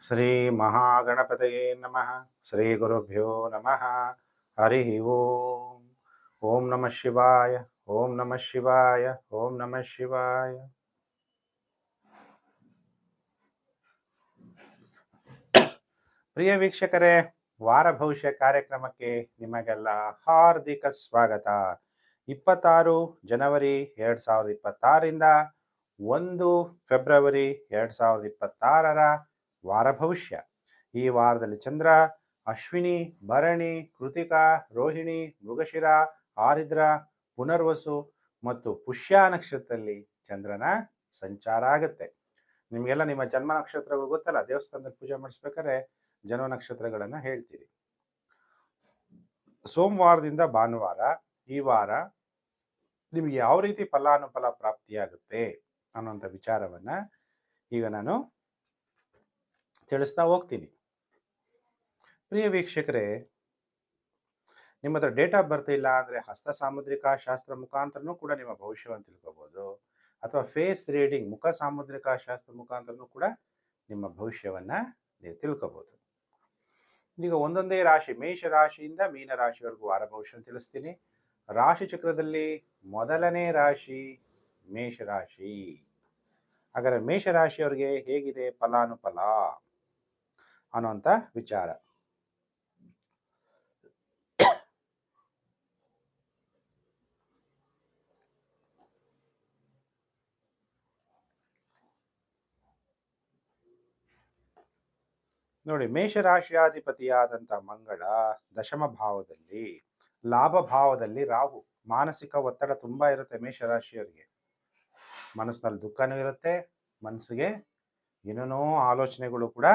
ಶ್ರೀ ಮಹಾಗಣಪತಯೇ ನಮಃ. ಶ್ರೀ ಗುರುಭ್ಯೋ ನಮಃ. ಹರಿ ಓಂ. ಓಂ ನಮಃ ಶಿವಾಯ. ಓಂ ನಮಃ ಶಿವಾಯ. ಓಂ ನಮಃ ಶಿವಾಯ. ಪ್ರಿಯ ವೀಕ್ಷಕರೇ, ವಾರ ಭವಿಷ್ಯ ಕಾರ್ಯಕ್ರಮಕ್ಕೆ ನಿಮಗೆಲ್ಲ ಹಾರ್ದಿಕ ಸ್ವಾಗತ. 26 ಜನವರಿ 2026ರಿಂದ 1 ಫೆಬ್ರವರಿ 2026ರ ವಾರ ಭವಿಷ್ಯ. ಈ ವಾರದಲ್ಲಿ ಚಂದ್ರ ಅಶ್ವಿನಿ, ಭರಣಿ, ಕೃತಿಕಾ, ರೋಹಿಣಿ, ಮೃಗಶಿರ, ಆರಿದ್ರ, ಪುನರ್ವಸು ಮತ್ತು ಪುಷ್ಯ ನಕ್ಷತ್ರದಲ್ಲಿ ಚಂದ್ರನ ಸಂಚಾರ ಆಗುತ್ತೆ. ನಿಮಗೆಲ್ಲ ನಿಮ್ಮ ಜನ್ಮ ನಕ್ಷತ್ರಗಳು ಗೊತ್ತಲ್ಲ, ದೇವಸ್ಥಾನದಲ್ಲಿ ಪೂಜೆ ಮಾಡಿಸ್ಬೇಕಾದ್ರೆ ಜನ್ಮ ನಕ್ಷತ್ರಗಳನ್ನು ಹೇಳ್ತೀರಿ. ಸೋಮವಾರದಿಂದ ಭಾನುವಾರ ಈ ವಾರ ನಿಮಗೆ ಯಾವ ರೀತಿ ಫಲಾನುಫಲ ಪ್ರಾಪ್ತಿಯಾಗುತ್ತೆ ಅನ್ನೋಂಥ ವಿಚಾರವನ್ನ ಈಗ ನಾನು ತಿಳಿಸ್ತಾ ಹೋಗ್ತೀನಿ. ಪ್ರಿಯ ವೀಕ್ಷಕರೇ, ನಿಮ್ಮ ಹತ್ರ ಡೇಟ್ ಆಫ್ ಬರ್ತ್ ಇಲ್ಲ ಅಂದರೆ ಹಸ್ತ ಸಾಮುದ್ರಿಕ ಶಾಸ್ತ್ರ ಮುಖಾಂತರನೂ ಕೂಡ ನಿಮ್ಮ ಭವಿಷ್ಯವನ್ನು ತಿಳ್ಕೋಬಹುದು, ಅಥವಾ ಫೇಸ್ ರೀಡಿಂಗ್ ಮುಖ ಸಾಮುದ್ರಿಕ ಶಾಸ್ತ್ರ ಮುಖಾಂತರನೂ ಕೂಡ ನಿಮ್ಮ ಭವಿಷ್ಯವನ್ನ ನೀವು ತಿಳ್ಕೋಬಹುದು. ಈಗ ಒಂದೊಂದೇ ರಾಶಿ, ಮೇಷ ರಾಶಿಯಿಂದ ಮೀನ ರಾಶಿವರೆಗೂ ವಾರ ಭವಿಷ್ಯ ತಿಳಿಸ್ತೀನಿ. ರಾಶಿ ಚಕ್ರದಲ್ಲಿ ಮೊದಲನೇ ರಾಶಿ ಮೇಷರಾಶಿ. ಹಾಗಾದ್ರೆ ಮೇಷರಾಶಿಯವರಿಗೆ ಹೇಗಿದೆ ಫಲಾನುಫಲ ಅನ್ನೋಂಥ ವಿಚಾರ. ನೋಡಿ, ಮೇಷರಾಶಿಯಾಧಿಪತಿಯಾದಂಥ ಮಂಗಳ ದಶಮ ಭಾವದಲ್ಲಿ, ಲಾಭ ಭಾವದಲ್ಲಿ ರಾಹು. ಮಾನಸಿಕ ಒತ್ತಡ ತುಂಬಾ ಇರುತ್ತೆ ಮೇಷರಾಶಿಯವರಿಗೆ. ಮನಸ್ಸಿನಲ್ಲಿ ದುಃಖನೂ ಇರುತ್ತೆ, ಮನಸ್ಸಿಗೆ ಏನೇನೋ ಆಲೋಚನೆಗಳು ಕೂಡ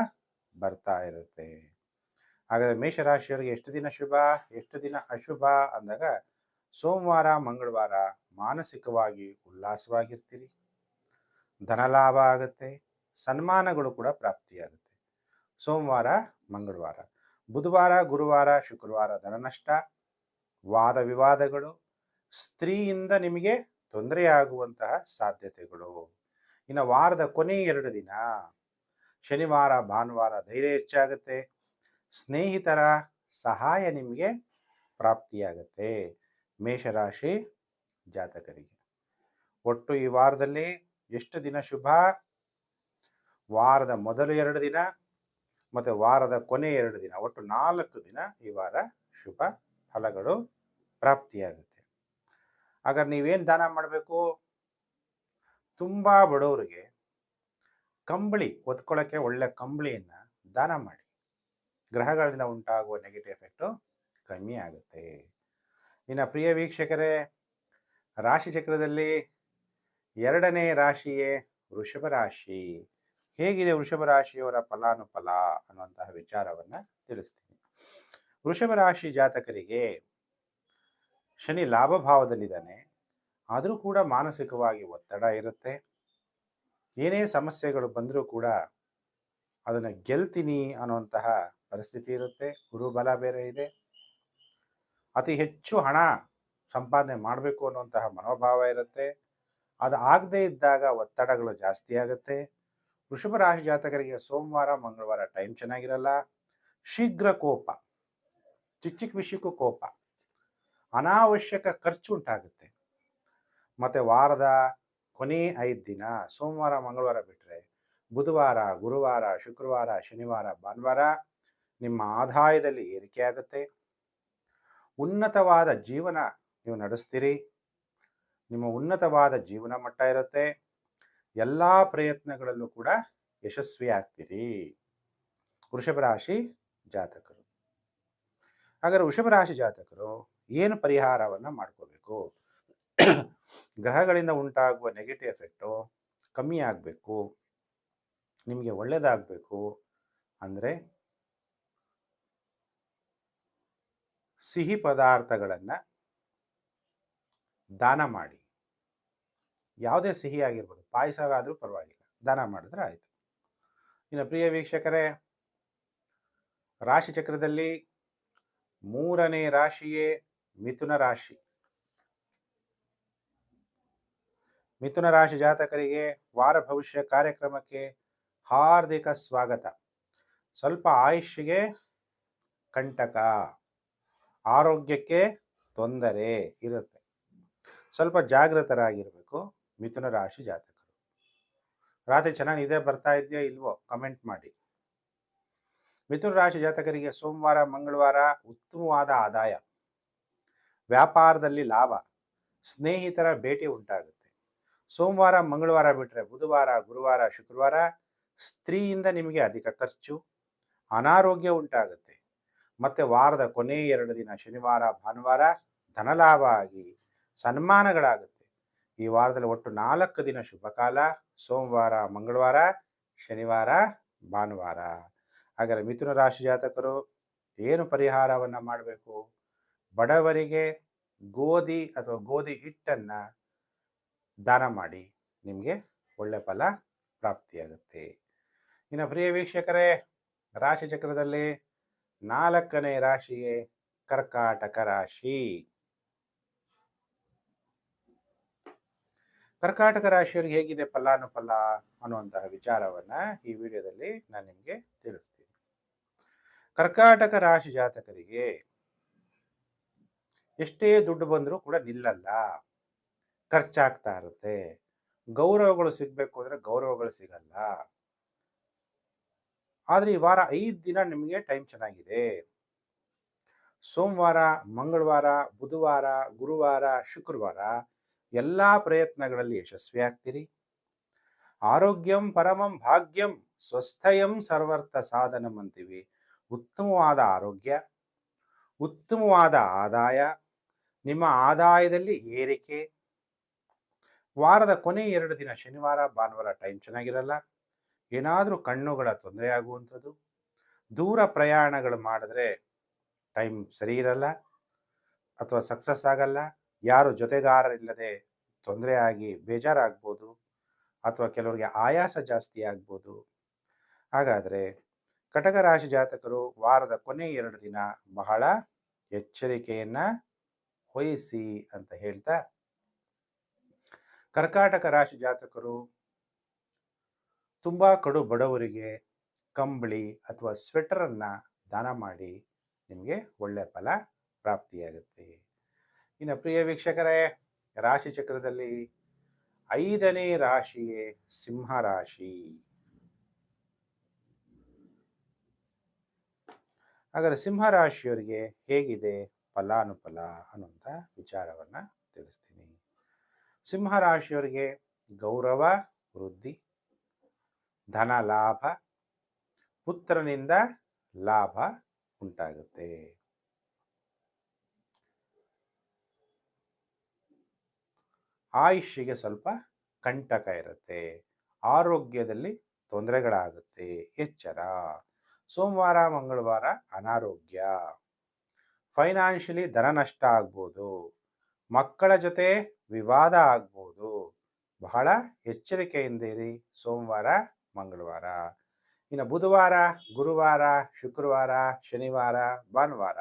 ಬರ್ತಾ ಇರುತ್ತೆ. ಹಾಗಾದ್ರೆ ಮೇಷರಾಶಿಯವರಿಗೆ ಎಷ್ಟು ದಿನ ಶುಭ, ಎಷ್ಟು ದಿನ ಅಶುಭ ಅಂದಾಗ, ಸೋಮವಾರ ಮಂಗಳವಾರ ಮಾನಸಿಕವಾಗಿ ಉಲ್ಲಾಸವಾಗಿರ್ತೀರಿ, ಧನಲಾಭ ಆಗುತ್ತೆ, ಸನ್ಮಾನಗಳು ಕೂಡ ಪ್ರಾಪ್ತಿಯಾಗುತ್ತೆ. ಸೋಮವಾರ ಮಂಗಳವಾರ. ಬುಧವಾರ ಗುರುವಾರ ಶುಕ್ರವಾರ ಧನನಷ್ಟ, ವಾದ ವಿವಾದಗಳು, ಸ್ತ್ರೀಯಿಂದ ನಿಮಗೆ ತೊಂದರೆಯಾಗುವಂತಹ ಸಾಧ್ಯತೆಗಳು. ಇನ್ನು ವಾರದ ಕೊನೆ 2 ದಿನ ಶನಿವಾರ ಭಾನುವಾರ ಧೈರ್ಯ ಹೆಚ್ಚಾಗುತ್ತೆ, ಸ್ನೇಹಿತರ ಸಹಾಯ ನಿಮಗೆ ಪ್ರಾಪ್ತಿಯಾಗುತ್ತೆ ಮೇಷರಾಶಿ ಜಾತಕರಿಗೆ. ಒಟ್ಟು ಈ ವಾರದಲ್ಲಿ ಎಷ್ಟು ದಿನ ಶುಭ? ವಾರದ ಮೊದಲು 2 ದಿನ ಮತ್ತು ವಾರದ ಕೊನೆ 2 ದಿನ, ಒಟ್ಟು 4 ದಿನ ಈ ವಾರ ಶುಭ ಫಲಗಳು ಪ್ರಾಪ್ತಿಯಾಗುತ್ತೆ. ಹಾಗಾದ್ರೆ ನೀವೇನು ದಾನ ಮಾಡಬೇಕು? ತುಂಬಾ ಬಡವರಿಗೆ ಕಂಬಳಿ ಹೊತ್ಕೊಳ್ಳೋಕ್ಕೆ ಒಳ್ಳೆ ಕಂಬಳಿಯನ್ನ ದಾನ ಮಾಡಿ. ಗ್ರಹಗಳಿಂದ ಉಂಟಾಗುವ ನೆಗೆಟಿವ್ ಎಫೆಕ್ಟು ಕಮ್ಮಿ ಆಗುತ್ತೆ. ಇನ್ನು ಪ್ರಿಯ ವೀಕ್ಷಕರೇ, ರಾಶಿ ಚಕ್ರದಲ್ಲಿ 2ನೇ ರಾಶಿಯೇ ವೃಷಭ ರಾಶಿ. ಹೇಗಿದೆ ವೃಷಭ ರಾಶಿಯವರ ಫಲಾನುಫಲ ಅನ್ನುವಂತಹ ವಿಚಾರವನ್ನ ತಿಳಿಸ್ತೀನಿ. ವೃಷಭ ರಾಶಿ ಜಾತಕರಿಗೆ ಶನಿ ಲಾಭ ಭಾವದಲ್ಲಿದ್ದಾನೆ, ಆದರೂ ಕೂಡ ಮಾನಸಿಕವಾಗಿ ಒತ್ತಡ ಇರುತ್ತೆ. ಏನೇ ಸಮಸ್ಯೆಗಳು ಬಂದರೂ ಕೂಡ ಅದನ್ನು ಗೆಲ್ತೀನಿ ಅನ್ನುವಂತಹ ಪರಿಸ್ಥಿತಿ ಇರುತ್ತೆ. ಗುರುಬಲ ಬೇರೆ ಇದೆ. ಅತಿ ಹೆಚ್ಚು ಹಣ ಸಂಪಾದನೆ ಮಾಡಬೇಕು ಅನ್ನುವಂತಹ ಮನೋಭಾವ ಇರುತ್ತೆ. ಅದು ಆಗದೇ ಇದ್ದಾಗ ಒತ್ತಡಗಳು ಜಾಸ್ತಿ ಆಗುತ್ತೆ. ವೃಷಭ ರಾಶಿ ಜಾತಕರಿಗೆ ಸೋಮವಾರ ಮಂಗಳವಾರ ಟೈಮ್ ಚೆನ್ನಾಗಿರಲ್ಲ. ಶೀಘ್ರ ಕೋಪ, ಚಿಕ್ಕ ಚಿಕ್ಕ ವಿಷಯಕ್ಕೂ ಕೋಪ, ಅನಾವಶ್ಯಕ ಖರ್ಚು ಉಂಟಾಗುತ್ತೆ. ಮತ್ತೆ ವಾರದ ಕೊನೆ 5 ದಿನ ಸೋಮವಾರ ಮಂಗಳವಾರ ಬಿಟ್ಟರೆ ಬುಧವಾರ ಗುರುವಾರ ಶುಕ್ರವಾರ ಶನಿವಾರ ಭಾನುವಾರ ನಿಮ್ಮ ಆದಾಯದಲ್ಲಿ ಏರಿಕೆ ಆಗುತ್ತೆ. ಉನ್ನತವಾದ ಜೀವನ ನೀವು ನಡೆಸ್ತೀರಿ. ನಿಮ್ಮ ಉನ್ನತವಾದ ಜೀವನ ಮಟ್ಟ ಇರುತ್ತೆ. ಎಲ್ಲ ಪ್ರಯತ್ನಗಳಲ್ಲೂ ಕೂಡ ಯಶಸ್ವಿ ಆಗ್ತೀರಿ ವೃಷಭ ರಾಶಿ ಜಾತಕರು. ಹಾಗಾದ್ರೆ ವೃಷಭ ರಾಶಿ ಜಾತಕರು ಏನು ಪರಿಹಾರವನ್ನು ಮಾಡ್ಕೋಬೇಕು? ಗ್ರಹಗಳಿಂದ ಉಂಟಾಗುವ ನೆಗೆಟಿವ್ ಎಫೆಕ್ಟು ಕಮ್ಮಿ ಆಗಬೇಕು, ನಿಮಗೆ ಒಳ್ಳೆಯದಾಗಬೇಕು ಅಂದರೆ ಸಿಹಿ ಪದಾರ್ಥಗಳನ್ನು ದಾನ ಮಾಡಿ. ಯಾವುದೇ ಸಿಹಿ ಆಗಿರ್ಬೋದು, ಪಾಯಸ ಆದರೂ ಪರವಾಗಿಲ್ಲ, ದಾನ ಮಾಡಿದ್ರೆ ಆಯಿತು. ಇನ್ನು ಪ್ರಿಯ ವೀಕ್ಷಕರೇ, ರಾಶಿ ಚಕ್ರದಲ್ಲಿ 3ನೇ ರಾಶಿಯೇ ಮಿಥುನ ರಾಶಿ. ಮಿಥುನ ರಾಶಿ ಜಾತಕರಿಗೆ ವಾರ ಭವಿಷ್ಯ ಕಾರ್ಯಕ್ರಮಕ್ಕೆ ಹಾರ್ದಿಕ ಸ್ವಾಗತ. ಸ್ವಲ್ಪ ಆಯುಷ್ಗೆ ಕಂಟಕ, ಆರೋಗ್ಯಕ್ಕೆ ತೊಂದರೆ ಇರುತ್ತೆ. ಸ್ವಲ್ಪ ಜಾಗೃತರಾಗಿರಬೇಕು ಮಿಥುನ ರಾಶಿ ಜಾತಕರು. ರಾತ್ರಿ ಚೆನ್ನಾಗಿ ನಿದ್ದೆ ಬರ್ತಾ ಇದೆಯೋ ಇಲ್ವೋ ಕಮೆಂಟ್ ಮಾಡಿ. ಮಿಥುನ ರಾಶಿ ಜಾತಕರಿಗೆ ಸೋಮವಾರ ಮಂಗಳವಾರ ಉತ್ತಮವಾದ ಆದಾಯ, ವ್ಯಾಪಾರದಲ್ಲಿ ಲಾಭ, ಸ್ನೇಹಿತರ ಭೇಟಿ ಉಂಟಾಗುತ್ತೆ. ಸೋಮವಾರ ಮಂಗಳವಾರ ಬಿಟ್ಟರೆ ಬುಧವಾರ ಗುರುವಾರ ಶುಕ್ರವಾರ ಸ್ತ್ರೀಯಿಂದ ನಿಮಗೆ ಅಧಿಕ ಖರ್ಚು, ಅನಾರೋಗ್ಯ ಉಂಟಾಗುತ್ತೆ. ಮತ್ತೆ ವಾರದ ಕೊನೆ 2 ದಿನ ಶನಿವಾರ ಭಾನುವಾರ ಧನಲಾಭ ಆಗಿ ಸನ್ಮಾನಗಳಾಗುತ್ತೆ. ಈ ವಾರದಲ್ಲಿ ಒಟ್ಟು 4 ದಿನ ಶುಭ ಕಾಲ, ಸೋಮವಾರ ಮಂಗಳವಾರ ಶನಿವಾರ ಭಾನುವಾರ. ಹಾಗಾದರೆ ಮಿಥುನ ರಾಶಿ ಜಾತಕರು ಏನು ಪರಿಹಾರವನ್ನು ಮಾಡಬೇಕು? ಬಡವರಿಗೆ ಗೋಧಿ ಅಥವಾ ಗೋಧಿ ಹಿಟ್ಟನ್ನು ದಾನ ಮಾಡಿ, ನಿಮಗೆ ಒಳ್ಳೆ ಫಲ ಪ್ರಾಪ್ತಿಯಾಗುತ್ತೆ. ಇನ್ನು ಪ್ರಿಯ ವೀಕ್ಷಕರೇ, ರಾಶಿ ಚಕ್ರದಲ್ಲಿ 4ನೇ ರಾಶಿಯೇ ಕರ್ಕಾಟಕ ರಾಶಿ. ಕರ್ಕಾಟಕ ರಾಶಿಯವರಿಗೆ ಹೇಗಿದೆ ಫಲಾನುಫಲ ಅನ್ನುವಂತಹ ವಿಚಾರವನ್ನು ಈ ವಿಡಿಯೋದಲ್ಲಿ ನಾನು ನಿಮಗೆ ತಿಳಿಸ್ತೀನಿ. ಕರ್ಕಾಟಕ ರಾಶಿ ಜಾತಕರಿಗೆ ಎಷ್ಟೇ ದುಡ್ಡು ಬಂದರೂ ಕೂಡ ನಿಲ್ಲಲ್ಲ, ಖರ್ಚಾಗ್ತಾ ಇರುತ್ತೆ. ಗೌರವಗಳು ಸಿಗಬೇಕು ಅಂದರೆ ಗೌರವಗಳು ಸಿಗಲ್ಲ. ಆದರೆ ಈ ವಾರ 5 ದಿನ ನಿಮಗೆ ಟೈಮ್ ಚೆನ್ನಾಗಿದೆ. ಸೋಮವಾರ ಮಂಗಳವಾರ ಬುಧವಾರ ಗುರುವಾರ ಶುಕ್ರವಾರ ಎಲ್ಲ ಪ್ರಯತ್ನಗಳಲ್ಲಿ ಯಶಸ್ವಿ ಆಗ್ತೀರಿ. ಆರೋಗ್ಯಂ ಪರಮಂ ಭಾಗ್ಯಂ ಸ್ವಸ್ಥಯಂ ಸರ್ವರ್ಥ ಸಾಧನಂ ಅಂತೀವಿ. ಉತ್ತಮವಾದ ಆರೋಗ್ಯ, ಉತ್ತಮವಾದ ಆದಾಯ, ನಿಮ್ಮ ಆದಾಯದಲ್ಲಿ ಏರಿಕೆ. ವಾರದ ಕೊನೆ 2 ದಿನ ಶನಿವಾರ ಭಾನುವಾರ ಟೈಮ್ ಚೆನ್ನಾಗಿರಲ್ಲ. ಏನಾದರೂ ಕಣ್ಣುಗಳ ತೊಂದರೆ ಆಗುವಂಥದ್ದು, ದೂರ ಪ್ರಯಾಣಗಳು ಮಾಡಿದ್ರೆ ಟೈಮ್ ಸರಿ ಇರಲ್ಲ ಅಥವಾ ಸಕ್ಸಸ್ ಆಗಲ್ಲ. ಯಾರು ಜೊತೆಗಾರರಿಲ್ಲದೆ ತೊಂದರೆ ಆಗಿ ಬೇಜಾರಾಗ್ಬೋದು ಅಥವಾ ಕೆಲವರಿಗೆ ಆಯಾಸ ಜಾಸ್ತಿ ಆಗ್ಬೋದು. ಹಾಗಾದರೆ ಕಟಕ ರಾಶಿ ಜಾತಕರು ವಾರದ ಕೊನೆ 2 ದಿನ ಬಹಳ ಎಚ್ಚರಿಕೆಯನ್ನು ವಹಿಸಿ ಅಂತ ಹೇಳ್ತಾ, ಕರ್ಕಾಟಕ ರಾಶಿ ಜಾತಕರು ತುಂಬ ಕಡು ಬಡವರಿಗೆ ಕಂಬಳಿ ಅಥವಾ ಸ್ವೆಟರನ್ನು ದಾನ ಮಾಡಿ, ನಿಮಗೆ ಒಳ್ಳೆಯ ಫಲ ಪ್ರಾಪ್ತಿಯಾಗುತ್ತೆ. ಇನ್ನು ಪ್ರಿಯ ವೀಕ್ಷಕರೇ, ರಾಶಿ ಚಕ್ರದಲ್ಲಿ 5ನೇ ರಾಶಿಯೇ ಸಿಂಹ ರಾಶಿ. ಹಾಗಾದರೆ ಸಿಂಹ ರಾಶಿಯವರಿಗೆ ಹೇಗಿದೆ ಫಲಾನುಫಲ ಅನ್ನುವಂಥ ವಿಚಾರವನ್ನು ತಿಳಿಸ್ತೀನಿ. ಸಿಂಹ ರಾಶಿಯವರಿಗೆ ಗೌರವ ವೃದ್ಧಿ, ಧನ ಲಾಭ, ಪುತ್ರನಿಂದ ಲಾಭ ಉಂಟಾಗುತ್ತೆ. ಆಯುಷ್ಯಗೆ ಸ್ವಲ್ಪ ಕಂಟಕ ಇರುತ್ತೆ, ಆರೋಗ್ಯದಲ್ಲಿ ತೊಂದರೆಗಳಾಗುತ್ತೆ, ಎಚ್ಚರ. ಸೋಮವಾರ ಮಂಗಳವಾರ ಅನಾರೋಗ್ಯ, ಫೈನಾನ್ಷಿಯಲಿ ಧನ ನಷ್ಟ ಆಗ್ಬೋದು, ಮಕ್ಕಳ ಜೊತೆ ವಿವಾದ ಆಗ್ಬೋದು. ಬಹಳ ಎಚ್ಚರಿಕೆಯಿಂದಿರಿ ಸೋಮವಾರ ಮಂಗಳವಾರ. ಇನ್ನು ಬುಧವಾರ ಗುರುವಾರ ಶುಕ್ರವಾರ ಶನಿವಾರ ಭಾನುವಾರ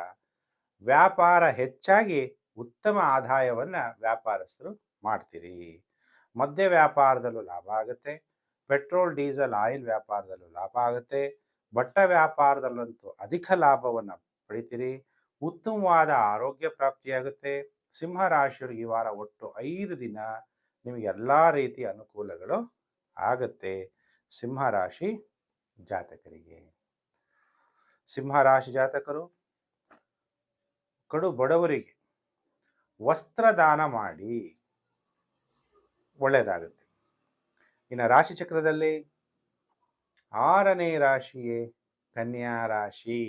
ವ್ಯಾಪಾರ ಹೆಚ್ಚಾಗಿ ಉತ್ತಮ ಆದಾಯವನ್ನು ವ್ಯಾಪಾರಸ್ಥರು ಮಾಡ್ತೀರಿ. ಮದ್ಯ ವ್ಯಾಪಾರದಲ್ಲೂ ಲಾಭ ಆಗುತ್ತೆ, ಪೆಟ್ರೋಲ್ ಡೀಸೆಲ್ ಆಯಿಲ್ ವ್ಯಾಪಾರದಲ್ಲೂ ಲಾಭ ಆಗುತ್ತೆ, ಬಟ್ಟೆ ವ್ಯಾಪಾರದಲ್ಲಂತೂ ಅಧಿಕ ಲಾಭವನ್ನು ಪಡಿತೀರಿ. ಉತ್ತಮವಾದ ಆರೋಗ್ಯ ಪ್ರಾಪ್ತಿಯಾಗುತ್ತೆ. ಸಿಂಹ ರಾಶಿಯವರಿಗೆ ಈ ವಾರ ಒಟ್ಟು 5 ದಿನ ನಿಮಗೆ ಎಲ್ಲ ರೀತಿಯ ಅನುಕೂಲಗಳು ಆಗುತ್ತೆ. ಸಿಂಹ ರಾಶಿ ಜಾತಕರಿಗೆ, ಸಿಂಹ ರಾಶಿ ಜಾತಕರು ಕಡು ಬಡವರಿಗೆ ವಸ್ತ್ರದಾನ ಮಾಡಿ ಒಳ್ಳೆಯದಾಗುತ್ತೆ. ಇನ್ನು ರಾಶಿ ಚಕ್ರದಲ್ಲಿ 6ನೇ ರಾಶಿಯೇ ಕನ್ಯಾ ರಾಶಿ.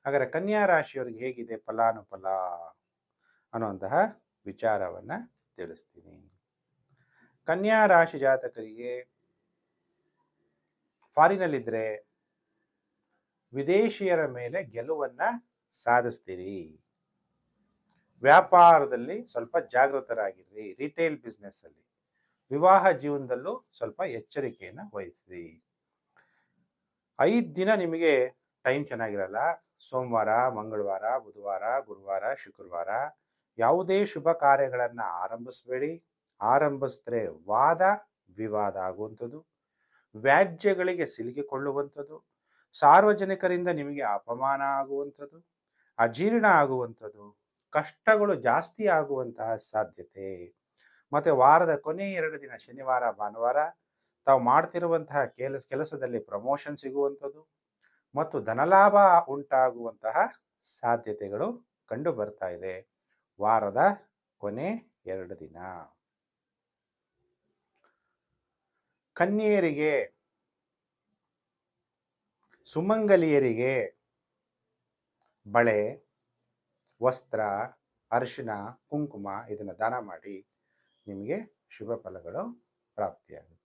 ಹಾಗಾದರೆ ಕನ್ಯಾ ರಾಶಿಯವರಿಗೆ ಹೇಗಿದೆ ಫಲಾನುಫಲ ಅನ್ನುವಂತಹ ವಿಚಾರವನ್ನು ತಿಳಿಸ್ತೀನಿ. ಕನ್ಯಾ ರಾಶಿ ಜಾತಕರಿಗೆ ಫಾರಿನಲ್ಲಿದ್ದರೆ ವಿದೇಶಿಯರ ಮೇಲೆ ಗೆಲುವನ್ನು ಸಾಧಿಸ್ತೀರಿ. ವ್ಯಾಪಾರದಲ್ಲಿ ಸ್ವಲ್ಪ ಜಾಗೃತರಾಗಿರ್ರಿ. ರಿಟೇಲ್ ಬಿಸ್ನೆಸ್ಸಲ್ಲಿ, ವಿವಾಹ ಜೀವನದಲ್ಲೂ ಸ್ವಲ್ಪ ಎಚ್ಚರಿಕೆಯನ್ನು ವಹಿಸಿ. 5 ದಿನ ನಿಮಗೆ ಟೈಮ್ ಚೆನ್ನಾಗಿರಲ್ಲ. ಸೋಮವಾರ ಮಂಗಳವಾರ ಬುಧವಾರ ಗುರುವಾರ ಶುಕ್ರವಾರ ಯಾವುದೇ ಶುಭ ಕಾರ್ಯಗಳನ್ನು ಆರಂಭಿಸಬೇಡಿ. ಆರಂಭಿಸಿದ್ರೆ ವಾದ ವಿವಾದ ಆಗುವಂಥದ್ದು, ವ್ಯಾಜ್ಯಗಳಿಗೆ ಸಿಲುಕಿಕೊಳ್ಳುವಂಥದ್ದು, ಸಾರ್ವಜನಿಕರಿಂದ ನಿಮಗೆ ಅಪಮಾನ ಆಗುವಂಥದ್ದು, ಅಜೀರ್ಣ ಆಗುವಂಥದ್ದು, ಕಷ್ಟಗಳು ಜಾಸ್ತಿ ಆಗುವಂತಹ ಸಾಧ್ಯತೆ. ಮತ್ತು ವಾರದ ಕೊನೆ 2 ದಿನ ಶನಿವಾರ ಭಾನುವಾರ ತಾವು ಮಾಡ್ತಿರುವಂತಹ ಕೆಲಸದಲ್ಲಿ ಪ್ರಮೋಷನ್ ಸಿಗುವಂಥದ್ದು ಮತ್ತು ಧನಲಾಭ ಉಂಟಾಗುವಂತಹ ಸಾಧ್ಯತೆಗಳು ಕಂಡು ಬರ್ತಾ ಇದೆ ವಾರದ ಕೊನೆ 2 ದಿನ. ಕನ್ಯೆಯರಿಗೆ, ಸುಮಂಗಲಿಯರಿಗೆ ಬಳೆ, ವಸ್ತ್ರ, ಅರಿಶಿನ, ಕುಂಕುಮ ಇದನ್ನು ದಾನ ಮಾಡಿ ನಿಮಗೆ ಶುಭ ಫಲಗಳು ಪ್ರಾಪ್ತಿಯಾಗುತ್ತೆ.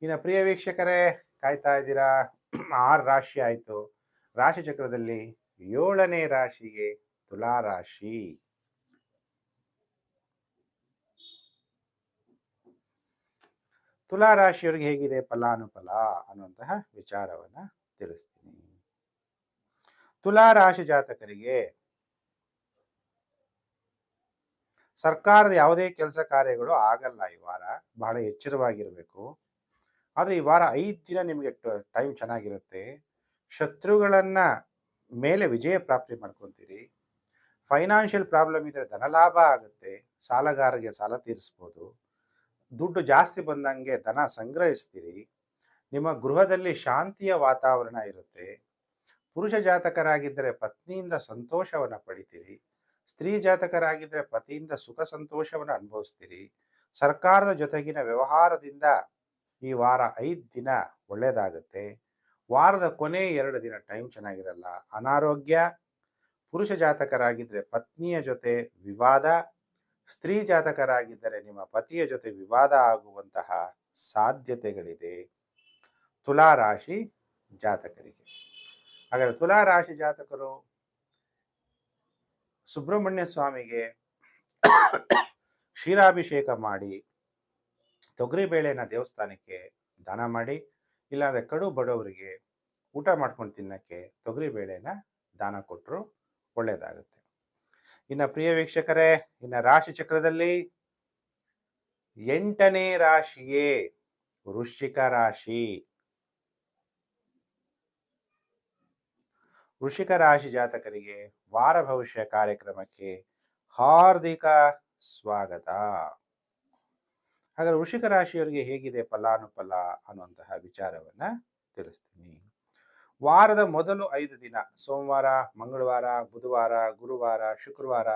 ಇನ್ನು ಪ್ರಿಯ ವೀಕ್ಷಕರೇ, ಕಾಯ್ತಾ ಇದ್ದೀರಾ? 6 ರಾಶಿ ಆಯಿತು. ರಾಶಿ ಚಕ್ರದಲ್ಲಿ 7ನೇ ರಾಶಿಗೆ ತುಲಾ ರಾಶಿ. ತುಲಾ ರಾಶಿಯವರಿಗೆ ಹೇಗಿದೆ ಫಲಾನುಫಲ ಅನ್ನುವಂತಹ ವಿಚಾರವನ್ನ ತಿಳಿಸ್ತೀನಿ. ತುಲಾ ರಾಶಿ ಜಾತಕರಿಗೆ ಸರ್ಕಾರದ ಯಾವುದೇ ಕೆಲಸ ಕಾರ್ಯಗಳು ಆಗಲ್ಲ ಈ ವಾರ. ಬಹಳ ಎಚ್ಚರವಾಗಿರಬೇಕು. ಆದರೆ ಈ ವಾರ 5 ದಿನ ನಿಮಗೆ ಟೈಮ್ ಚೆನ್ನಾಗಿರುತ್ತೆ. ಶತ್ರುಗಳನ್ನ ಮೇಲೆ ವಿಜಯ ಪ್ರಾಪ್ತಿ ಮಾಡ್ಕೊತೀರಿ. ಫೈನಾನ್ಷಿಯಲ್ ಪ್ರಾಬ್ಲಮ್ ಇದ್ರೆ ಧನಲಾಭ ಆಗುತ್ತೆ. ಸಾಲಗಾರರಿಗೆ ಸಾಲ ತೀರಿಸ್ಬೋದು. ದುಡ್ಡು ಜಾಸ್ತಿ ಬಂದಂಗೆ ಧನ ಸಂಗ್ರಹಿಸ್ತೀರಿ. ನಿಮ್ಮ ಗೃಹದಲ್ಲಿ ಶಾಂತಿಯ ವಾತಾವರಣ ಇರುತ್ತೆ. ಪುರುಷ ಜಾತಕರಾಗಿದ್ದರೆ ಪತ್ನಿಯಿಂದ ಸಂತೋಷವನ್ನು ಪಡಿತೀರಿ. ಸ್ತ್ರೀ ಜಾತಕರಾಗಿದ್ದರೆ ಪತಿಯಿಂದ ಸುಖ ಸಂತೋಷವನ್ನು ಅನುಭವಿಸ್ತೀರಿ. ಸರ್ಕಾರದ ಜೊತೆಗಿನ ವ್ಯವಹಾರದಿಂದ ಈ ವಾರ 5 ದಿನ ಒಳ್ಳೆಯದಾಗುತ್ತೆ. ವಾರದ ಕೊನೆ 2 ದಿನ ಟೈಮ್ ಚೆನ್ನಾಗಿರಲ್ಲ. ಅನಾರೋಗ್ಯ. ಪುರುಷ ಜಾತಕರಾಗಿದ್ದರೆ ಪತ್ನಿಯ ಜೊತೆ ವಿವಾದ, ಸ್ತ್ರೀ ಜಾತಕರಾಗಿದ್ದರೆ ನಿಮ್ಮ ಪತಿಯ ಜೊತೆ ವಿವಾದ ಆಗುವಂತಹ ಸಾಧ್ಯತೆಗಳಿದೆ ತುಲಾ ರಾಶಿ ಜಾತಕರಿಗೆ. ಹಾಗಾದರೆ ತುಲಾ ರಾಶಿ ಜಾತಕರು ಸುಬ್ರಹ್ಮಣ್ಯ ಸ್ವಾಮಿಗೆ ಕ್ಷೀರಾಭಿಷೇಕ ಮಾಡಿ ತೊಗರಿಬೇಳೆನ ದೇವಸ್ಥಾನಕ್ಕೆ ದಾನ ಮಾಡಿ, ಇಲ್ಲಾಂದರೆ ಕಡು ಬಡವರಿಗೆ ಊಟ ಮಾಡ್ಕೊಂಡು ತಿನ್ನಕ್ಕೆ ತೊಗರಿಬೇಳೆನ ದಾನ ಕೊಟ್ಟರು ಒಳ್ಳೆಯದಾಗುತ್ತೆ. ಇನ್ನು ಪ್ರಿಯ ವೀಕ್ಷಕರೇ, ಇನ್ನು ರಾಶಿ ಚಕ್ರದಲ್ಲಿ 8ನೇ ರಾಶಿಯೇ ವೃಶ್ಚಿಕ ರಾಶಿ. ವೃಶ್ಚಿಕ ರಾಶಿ ಜಾತಕರಿಗೆ ವಾರ ಭವಿಷ್ಯ ಕಾರ್ಯಕ್ರಮಕ್ಕೆ ಹಾರ್ದಿಕ ಸ್ವಾಗತ. ಹಾಗಾದ್ರೆ ವೃಶ್ಚಿಕ ರಾಶಿಯವರಿಗೆ ಹೇಗಿದೆ ಫಲಾನುಫಲ ಅನ್ನುವಂತಹ ವಿಚಾರವನ್ನ ತಿಳಿಸ್ತೀನಿ. ವಾರದ ಮೊದಲು 5 ದಿನ ಸೋಮವಾರ, ಮಂಗಳವಾರ, ಬುಧವಾರ, ಗುರುವಾರ, ಶುಕ್ರವಾರ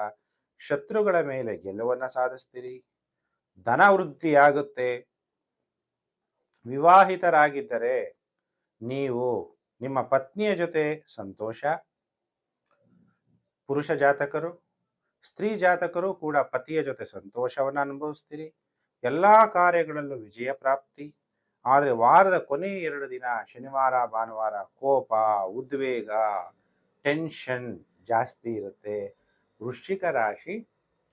ಶತ್ರುಗಳ ಮೇಲೆ ಗೆಲುವನ್ನು ಸಾಧಿಸ್ತೀರಿ. ಧನ ವೃದ್ಧಿಯಾಗುತ್ತೆ. ವಿವಾಹಿತರಾಗಿದ್ದರೆ ನೀವು ನಿಮ್ಮ ಪತ್ನಿಯ ಜೊತೆ ಸಂತೋಷ. ಪುರುಷ ಜಾತಕರು, ಸ್ತ್ರೀ ಜಾತಕರು ಕೂಡ ಪತಿಯ ಜೊತೆ ಸಂತೋಷವನ್ನು ಅನುಭವಿಸ್ತೀರಿ. ಎಲ್ಲ ಕಾರ್ಯಗಳಲ್ಲೂ ವಿಜಯ ಪ್ರಾಪ್ತಿ. ಆದರೆ ವಾರದ ಕೊನೆ 2 ದಿನ ಶನಿವಾರ ಭಾನುವಾರ ಕೋಪ, ಉದ್ವೇಗ, ಟೆನ್ಷನ್ ಜಾಸ್ತಿ ಇರುತ್ತೆ ವೃಶ್ಚಿಕ ರಾಶಿ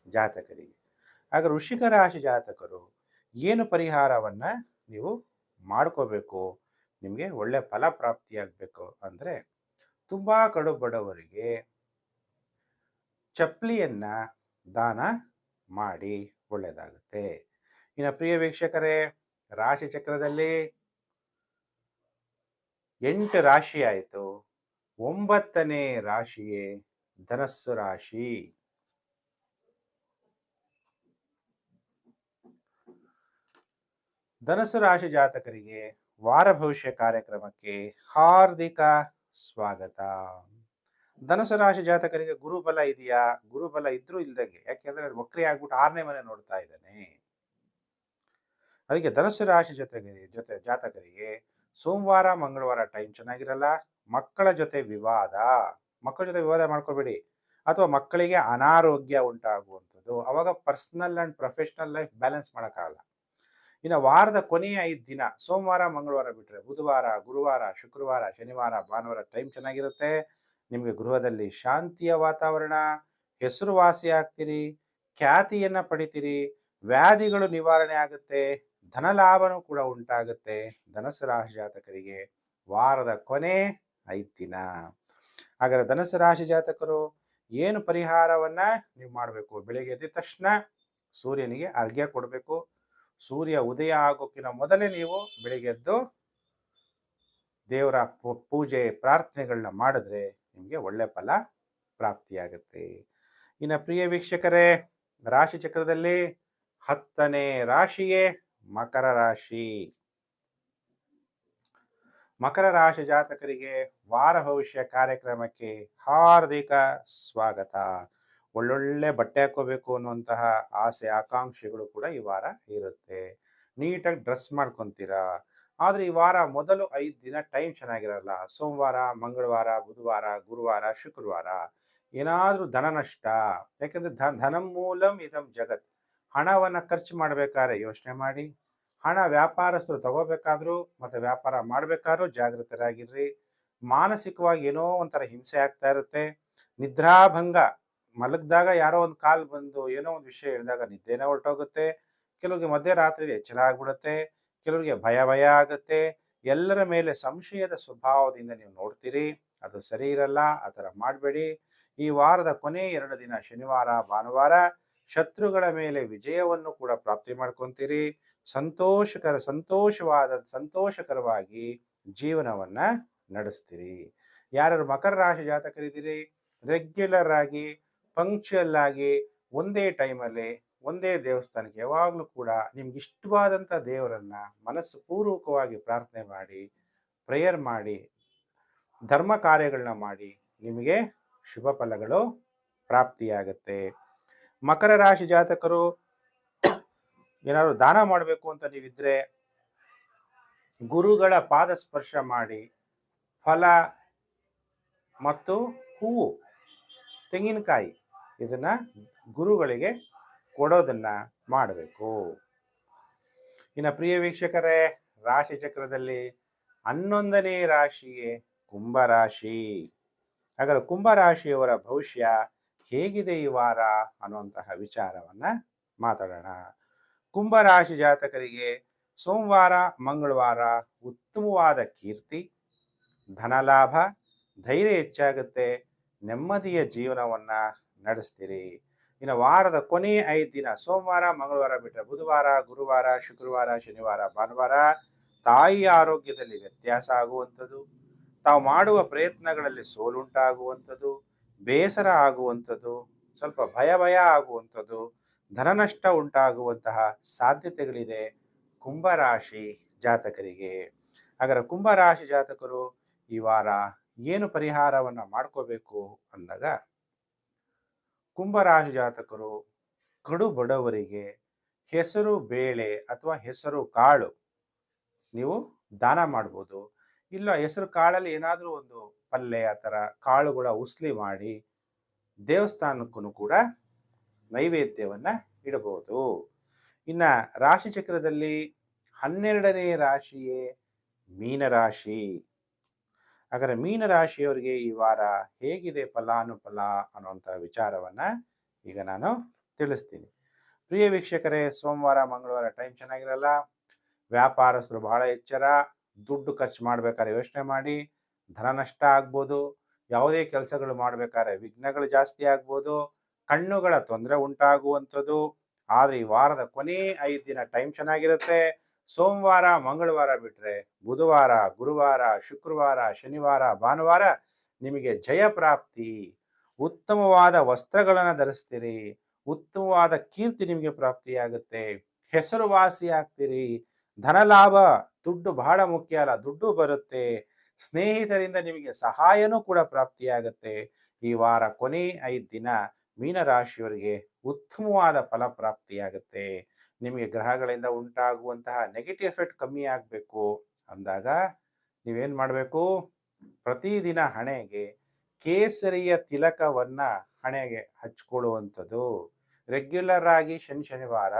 ಜಾತಕರಿಗೆ. ಆಗ ವೃಶ್ಚಿಕ ರಾಶಿ ಜಾತಕರು ಏನು ಪರಿಹಾರವನ್ನ ನೀವು ಮಾಡ್ಕೋಬೇಕು, ನಿಮಗೆ ಒಳ್ಳೆ ಫಲ ಪ್ರಾಪ್ತಿಯಾಗಬೇಕು ಅಂದರೆ ತುಂಬ ಕಡು ಬಡವರಿಗೆ ಚಪ್ಪಲಿಯನ್ನ ದಾನ ಮಾಡಿ ಒಳ್ಳೆಯದಾಗುತ್ತೆ. ಇನ್ನು ಪ್ರಿಯ ವೀಕ್ಷಕರೇ, ರಾಶಿ ಚಕ್ರದಲ್ಲಿ 8 ರಾಶಿ ಆಯಿತು. 9ನೇ ರಾಶಿಯೇ ಧನಸ್ಸು ರಾಶಿ. ಧನಸ್ಸು ರಾಶಿ ಜಾತಕರಿಗೆ ವಾರ ಭವಿಷ್ಯ ಕಾರ್ಯಕ್ರಮಕ್ಕೆ ಹಾರ್ದಿಕ ಸ್ವಾಗತ. ಧನಸ್ಸು ರಾಶಿ ಜಾತಕರಿಗೆ ಗುರುಬಲ ಇದೆಯಾ? ಗುರುಬಲ ಇದ್ರೂ ಇಲ್ದಂಗೆ, ಯಾಕೆಂದ್ರೆ ವಕ್ರಿ ಆಗ್ಬಿಟ್ಟು 6ನೇ ಮನೆ ನೋಡ್ತಾ ಇದ್ದಾನೆ. ಅದಕ್ಕೆ ಧನಸ್ಸು ರಾಶಿ ಜೊತೆ ಜಾತಕರಿಗೆ ಸೋಮವಾರ, ಮಂಗಳವಾರ ಟೈಮ್ ಚೆನ್ನಾಗಿರಲ್ಲ. ಮಕ್ಕಳ ಜೊತೆ ವಿವಾದ ಮಾಡ್ಕೋಬೇಡಿ. ಅಥವಾ ಮಕ್ಕಳಿಗೆ ಅನಾರೋಗ್ಯ ಉಂಟಾಗುವಂಥದ್ದು, ಅವಾಗ personal and professional life balance ಮಾಡೋಕ್ಕಾಗಲ್ಲ. ಇನ್ನು ವಾರದ ಕೊನೆಯ 5 ದಿನ ಸೋಮವಾರ, ಮಂಗಳವಾರ ಬಿಟ್ಟರೆ ಬುಧವಾರ, ಗುರುವಾರ, ಶುಕ್ರವಾರ, ಶನಿವಾರ, ಭಾನುವಾರ ಟೈಮ್ ಚೆನ್ನಾಗಿರುತ್ತೆ. ನಿಮಗೆ ಗೃಹದಲ್ಲಿ ಶಾಂತಿಯ ವಾತಾವರಣ, ಹೆಸರುವಾಸಿ ಆಗ್ತೀರಿ, ಖ್ಯಾತಿಯನ್ನು ಪಡಿತೀರಿ, ವ್ಯಾಧಿಗಳು ನಿವಾರಣೆ ಆಗುತ್ತೆ, ಧನಲಾಭನೂ ಕೂಡ ಉಂಟಾಗುತ್ತೆ. ಧನಸ್ಸು ರಾಶಿ ಜಾತಕರಿಗೆ ವಾರದ ಕೊನೆ 5 ದಿನ. ಹಾಗಾದರೆ ಧನಸ್ಸು ರಾಶಿ ಜಾತಕರು ಏನು ಪರಿಹಾರವನ್ನ ನೀವು ಮಾಡಬೇಕು? ಬೆಳಿಗ್ಗೆ ಎದ್ದ ತಕ್ಷಣ ಸೂರ್ಯನಿಗೆ ಅರ್ಘ್ಯ ಕೊಡಬೇಕು. ಸೂರ್ಯ ಉದಯ ಆಗೋಕ್ಕಿಂತ ಮೊದಲೇ ನೀವು ಬೆಳಿಗ್ಗೆ ಎದ್ದು ದೇವರ ಪೂಜೆ ಪ್ರಾರ್ಥನೆಗಳನ್ನ ಮಾಡಿದ್ರೆ ನಿಮಗೆ ಒಳ್ಳೆ ಫಲ ಪ್ರಾಪ್ತಿಯಾಗುತ್ತೆ. ಇನ್ನು ಪ್ರಿಯ ವೀಕ್ಷಕರೇ, ರಾಶಿ ಚಕ್ರದಲ್ಲಿ 10ನೇ ರಾಶಿಯೇ ಮಕರ ರಾಶಿ. ಮಕರ ರಾಶಿ ಜಾತಕರಿಗೆ ವಾರ ಭವಿಷ್ಯ ಕಾರ್ಯಕ್ರಮಕ್ಕೆ ಹಾರ್ದಿಕ ಸ್ವಾಗತ. ಒಳ್ಳೊಳ್ಳೆ ಬಟ್ಟೆ ಹಾಕೋಬೇಕು ಅನ್ನುವಂತಹ ಆಸೆ ಆಕಾಂಕ್ಷೆಗಳು ಕೂಡ ಈ ವಾರ ಇರುತ್ತೆ. ನೀಟಾಗಿ ಡ್ರೆಸ್ ಮಾಡ್ಕೊತೀರಾ. ಆದರೆ ಈ ವಾರ ಮೊದಲು 5 ದಿನ ಟೈಮ್ ಚೆನ್ನಾಗಿರಲ್ಲ. ಸೋಮವಾರ, ಮಂಗಳವಾರ, ಬುಧವಾರ, ಗುರುವಾರ, ಶುಕ್ರವಾರ ಏನಾದರೂ ಧನ ನಷ್ಟ. ಯಾಕಂದರೆ ಧನಂ ಮೂಲಂ ಇದಂ ಜಗತ್. ಹಣವನ್ನು ಖರ್ಚು ಮಾಡಬೇಕಾದ್ರೆ ಯೋಚನೆ ಮಾಡಿ. ಹಣ ವ್ಯಾಪಾರಸ್ಥರು ತಗೋಬೇಕಾದ್ರೂ ಮತ್ತು ವ್ಯಾಪಾರ ಮಾಡಬೇಕಾದ್ರೂ ಜಾಗೃತರಾಗಿರ್ರಿ. ಮಾನಸಿಕವಾಗಿ ಏನೋ ಒಂಥರ ಹಿಂಸೆ ಆಗ್ತಾ ಇರುತ್ತೆ. ನಿದ್ರಾಭಂಗ, ಮಲಗಿದಾಗ ಯಾರೋ ಒಂದು ಕಾಲ್ ಬಂದು ಏನೋ ಒಂದು ವಿಷಯ ಹೇಳಿದಾಗ ನಿದ್ದೆನೇ ಹೊರಟೋಗುತ್ತೆ. ಕೆಲವ್ರಿಗೆ ಮಧ್ಯರಾತ್ರಿ ಎಚ್ಚರ ಆಗ್ಬಿಡುತ್ತೆ. ಕೆಲವರಿಗೆ ಭಯ ಆಗುತ್ತೆ. ಎಲ್ಲರ ಮೇಲೆ ಸಂಶಯದ ಸ್ವಭಾವದಿಂದ ನೀವು ನೋಡ್ತೀರಿ. ಅದು ಸರಿ ಇರಲ್ಲ. ಆ ಥರ ಮಾಡಬೇಡಿ. ಈ ವಾರದ ಕೊನೆ 2 ದಿನ ಶನಿವಾರ, ಭಾನುವಾರ ಶತ್ರುಗಳ ಮೇಲೆ ವಿಜಯವನ್ನು ಕೂಡ ಪ್ರಾಪ್ತಿ ಮಾಡ್ಕೊತೀರಿ. ಸಂತೋಷಕರವಾಗಿ ಜೀವನವನ್ನ ನಡೆಸ್ತೀರಿ. ಯಾರು ಮಕರ ರಾಶಿ ಜಾತಕರಿದ್ದೀರಿ, ರೆಗ್ಯುಲರ್ ಆಗಿ ಪಂಕ್ಚುಯಲ್ ಆಗಿ ಒಂದೇ ಟೈಮಲ್ಲಿ ಒಂದೇ ದೇವಸ್ಥಾನಕ್ಕೆ ಯಾವಾಗಲೂ ಕೂಡ ನಿಮ್ಗೆ ಇಷ್ಟವಾದಂಥ ದೇವರನ್ನ ಮನಸ್ಸು ಪೂರ್ವಕವಾಗಿ ಪ್ರಾರ್ಥನೆ ಮಾಡಿ, ಪ್ರೇಯರ್ ಮಾಡಿ, ಧರ್ಮ ಕಾರ್ಯಗಳನ್ನ ಮಾಡಿ ನಿಮಗೆ ಶುಭ ಫಲಗಳು ಪ್ರಾಪ್ತಿಯಾಗುತ್ತೆ. ಮಕರ ರಾಶಿ ಜಾತಕರು ಏನಾದ್ರು ದಾನ ಮಾಡಬೇಕು ಅಂತ ನೀವಿದ್ರೆ ಗುರುಗಳ ಪಾದ ಸ್ಪರ್ಶ ಮಾಡಿ ಫಲ ಮತ್ತು ಹೂವು, ತೆಂಗಿನಕಾಯಿ ಇದನ್ನ ಗುರುಗಳಿಗೆ ಕೊಡೋದನ್ನ ಮಾಡಬೇಕು. ಇನ್ನು ಪ್ರಿಯ ವೀಕ್ಷಕರೇ, ರಾಶಿ ಚಕ್ರದಲ್ಲಿ 11ನೇ ರಾಶಿಯೇ ಕುಂಭರಾಶಿ. ಹಾಗಾದ್ರೆ ಕುಂಭರಾಶಿಯವರ ಭವಿಷ್ಯ ಹೇಗಿದೆ ಈ ವಾರ ಅನ್ನುವಂತಹ ವಿಚಾರವನ್ನ ಮಾತಾಡೋಣ. ಕುಂಭರಾಶಿ ಜಾತಕರಿಗೆ ಸೋಮವಾರ, ಮಂಗಳವಾರ ಉತ್ತಮವಾದ ಕೀರ್ತಿ, ಧನಲಾಭ, ಧೈರ್ಯ ಹೆಚ್ಚಾಗುತ್ತೆ. ನೆಮ್ಮದಿಯ ಜೀವನವನ್ನ ನಡೆಸ್ತೀರಿ. ಇನ್ನು ವಾರದ ಕೊನೆ 5 ದಿನ ಸೋಮವಾರ, ಮಂಗಳವಾರ ಬಿಟ್ಟರೆ ಬುಧವಾರ, ಗುರುವಾರ, ಶುಕ್ರವಾರ, ಶನಿವಾರ, ಭಾನುವಾರ ತಾಯಿಯ ಆರೋಗ್ಯದಲ್ಲಿ ವ್ಯತ್ಯಾಸ ಆಗುವಂಥದ್ದು, ತಾವು ಮಾಡುವ ಪ್ರಯತ್ನಗಳಲ್ಲಿ ಸೋಲುಂಟಾಗುವಂಥದ್ದು, ಬೇಸರ ಆಗುವಂಥದ್ದು, ಸ್ವಲ್ಪ ಭಯ ಆಗುವಂಥದ್ದು, ಧನನಷ್ಟ ಉಂಟಾಗುವಂತಹ ಸಾಧ್ಯತೆಗಳಿದೆ ಕುಂಭರಾಶಿ ಜಾತಕರಿಗೆ. ಹಾಗಾದರೆ ಕುಂಭರಾಶಿ ಜಾತಕರು ಈ ವಾರ ಏನು ಪರಿಹಾರವನ್ನು ಮಾಡ್ಕೋಬೇಕು ಅಂದಾಗ, ಕುಂಭರಾಶಿ ಜಾತಕರು ಕಡು ಬಡವರಿಗೆ ಹೆಸರು ಬೇಳೆ ಅಥವಾ ಹೆಸರು ಕಾಳು ನೀವು ದಾನ ಮಾಡ್ಬೋದು. ಇಲ್ಲ ಹೆಸರು ಕಾಳಲ್ಲಿ ಏನಾದರೂ ಒಂದು ಪಲ್ಯ ಆ ಥರ ಕಾಳುಗಳ ಉಸ್ಲಿ ಮಾಡಿ ದೇವಸ್ಥಾನಕ್ಕೂ ಕೂಡ ನೈವೇದ್ಯವನ್ನು ಇಡಬಹುದು. ಇನ್ನು ರಾಶಿ ಚಕ್ರದಲ್ಲಿ 12ನೇ ರಾಶಿಯೇ ಮೀನರಾಶಿ. ಹಾಗಾದರೆ ಮೀನರಾಶಿಯವರಿಗೆ ಈ ವಾರ ಹೇಗಿದೆ ಫಲಾನುಫಲ ಅನ್ನುವಂಥ ವಿಚಾರವನ್ನು ಈಗ ನಾನು ತಿಳಿಸ್ತೀನಿ. ಪ್ರಿಯ ವೀಕ್ಷಕರೇ, ಸೋಮವಾರ, ಮಂಗಳವಾರ ಟೈಮ್ ಚೆನ್ನಾಗಿರಲ್ಲ. ವ್ಯಾಪಾರಸ್ಥರು ಬಹಳ ಎಚ್ಚರ. ದುಡ್ಡು ಖರ್ಚು ಮಾಡಬೇಕಾದ್ರೆ ಯೋಚನೆ ಮಾಡಿ. ಧನ ನಷ್ಟ ಆಗ್ಬೋದು. ಯಾವುದೇ ಕೆಲಸಗಳು ಮಾಡಬೇಕಾದ್ರೆ ವಿಘ್ನಗಳು ಜಾಸ್ತಿ ಆಗ್ಬೋದು. ಕಣ್ಣುಗಳ ತೊಂದರೆ ಉಂಟಾಗುವಂಥದ್ದು. ಆದರೆ ಈ ವಾರದ ಕೊನೆ 5 ದಿನ ಟೈಮ್ ಚೆನ್ನಾಗಿರುತ್ತೆ. ಸೋಮವಾರ, ಮಂಗಳವಾರ ಬಿಟ್ಟರೆ ಬುಧವಾರ, ಗುರುವಾರ, ಶುಕ್ರವಾರ, ಶನಿವಾರ, ಭಾನುವಾರ ನಿಮಗೆ ಜಯ ಪ್ರಾಪ್ತಿ. ಉತ್ತಮವಾದ ವಸ್ತ್ರಗಳನ್ನು ಧರಿಸ್ತೀರಿ. ಉತ್ತಮವಾದ ಕೀರ್ತಿ ನಿಮಗೆ ಪ್ರಾಪ್ತಿಯಾಗುತ್ತೆ. ಹೆಸರುವಾಸಿ ಆಗ್ತೀರಿ. ಧನಲಾಭ, ದುಡ್ಡು ಬಹಳ ಮುಖ್ಯ ಅಲ್ಲ, ದುಡ್ಡು ಬರುತ್ತೆ. ಸ್ನೇಹಿತರಿಂದ ನಿಮಗೆ ಸಹಾಯನೂ ಕೂಡ ಪ್ರಾಪ್ತಿಯಾಗುತ್ತೆ. ಈ ವಾರ ಕೊನೆ 5 ದಿನ ಮೀನರಾಶಿಯವರಿಗೆ ಉತ್ತಮವಾದ ಫಲ ಪ್ರಾಪ್ತಿಯಾಗುತ್ತೆ. ನಿಮಗೆ ಗ್ರಹಗಳಿಂದ ಉಂಟಾಗುವಂತಹ ನೆಗೆಟಿವ್ ಎಫೆಕ್ಟ್ ಕಮ್ಮಿ ಆಗಬೇಕು ಅಂದಾಗ ನೀವೇನು ಮಾಡಬೇಕು, ಪ್ರತಿದಿನ ಹಣೆಗೆ ಕೇಸರಿಯ ತಿಲಕವನ್ನು ಹಣೆಗೆ ಹಚ್ಕೊಳ್ಳುವಂಥದ್ದು. ರೆಗ್ಯುಲರ್ ಆಗಿ ಶನಿವಾರ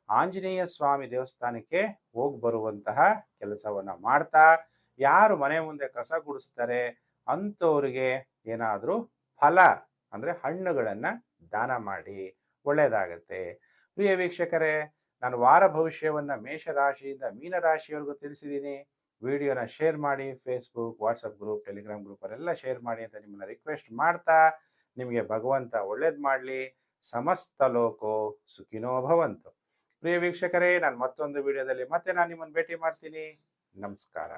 ಆಂಜನೇಯ ಸ್ವಾಮಿ ದೇವಸ್ಥಾನಕ್ಕೆ ಹೋಗಿ ಬರುವಂತಹ ಕೆಲಸವನ್ನು ಮಾಡ್ತಾ, ಯಾರು ಮನೆ ಮುಂದೆ ಕಸ ಗುಡಿಸ್ತಾರೆ ಅಂಥವ್ರಿಗೆ ಏನಾದರೂ ಫಲ ಅಂದರೆ ಹಣ್ಣುಗಳನ್ನು ದಾನ ಮಾಡಿ, ಒಳ್ಳೆಯದಾಗತ್ತೆ. ಪ್ರಿಯ ವೀಕ್ಷಕರೇ, ನಾನು ವಾರ ಭವಿಷ್ಯವನ್ನು ಮೇಷರಾಶಿಯಿಂದ ಮೀನರಾಶಿಯವರೆಗೂ ತಿಳಿಸಿದ್ದೀನಿ. ವಿಡಿಯೋನ ಶೇರ್ ಮಾಡಿ. ಫೇಸ್ಬುಕ್, ವಾಟ್ಸಪ್ ಗ್ರೂಪ್, ಟೆಲಿಗ್ರಾಮ್ ಗ್ರೂಪಲ್ಲೆಲ್ಲ ಶೇರ್ ಮಾಡಿ ಅಂತ ನಿಮ್ಮನ್ನು ರಿಕ್ವೆಸ್ಟ್ ಮಾಡ್ತಾ, ನಿಮಗೆ ಭಗವಂತ ಒಳ್ಳೇದು ಮಾಡಲಿ. ಸಮಸ್ತ ಲೋಕೋ ಸುಖಿನೋ ಭವಂತು. ಪ್ರಿಯ ವೀಕ್ಷಕರೇ, ನಾನು ಮತ್ತೊಂದು ವಿಡಿಯೋದಲ್ಲಿ ಮತ್ತೆ ನಾನು ನಿಮ್ಮನ್ನು ಭೇಟಿ ಮಾಡ್ತೀನಿ. ನಮಸ್ಕಾರ.